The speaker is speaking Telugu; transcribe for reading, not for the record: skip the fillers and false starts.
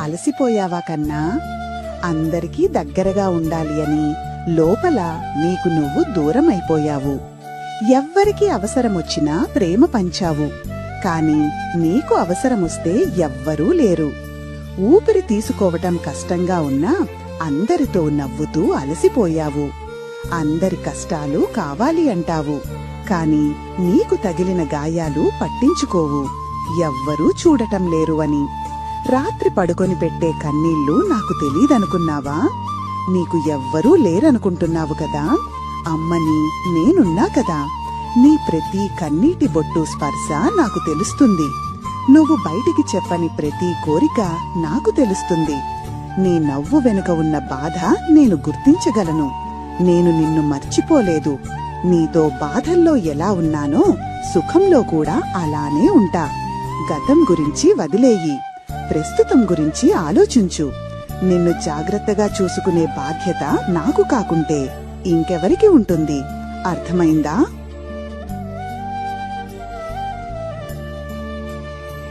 అలసిపోయావా కన్నా? అందరికీ దగ్గరగా ఉండాలి అని లోపల నీకు నువ్వు దూరమైపోయావు. ఎవ్వరికి అవసరమొచ్చినా ప్రేమ పంచావు. కాని నీకు అవసరమొస్తే ఎవ్వరూ లేరు. ఊపిరి తీసుకోవటం కష్టంగా ఉన్నా అందరితో నవ్వుతూ అలసిపోయావు. అందరి కష్టాలు కావాలి అంటావు, కాని నీకు తగిలిన గాయాలు పట్టించుకోవు. ఎవ్వరూ చూడటం లేరు అని. రాత్రి పడుకొని పెట్టే కన్నీళ్లు నాకు తెలీదనుకున్నావా? నీకు ఎవ్వరూ లేరనుకుంటున్నావు కదా. అమ్మని నేనున్నా కదా. నీ ప్రతి కన్నీటి బొట్టు స్పర్శ నాకు తెలుస్తుంది. నువ్వు బయటికి చెప్పని ప్రతి కోరిక నాకు తెలుస్తుంది. నీ నవ్వు వెనుక ఉన్న బాధ నేను గుర్తించగలను. నేను నిన్ను మర్చిపోలేదు. నీతో బాధల్లో ఎలా ఉన్నానో సుఖంలో కూడా అలానే ఉంటా. గతం గురించి వదిలేయి, ప్రస్తుతం గురించి ఆలోచించు. నిన్ను జాగ్రత్తగా చూసుకునే బాధ్యత నాకు కాకుంటే ఇంకెవరికి ఉంటుంది? అర్థమైందా?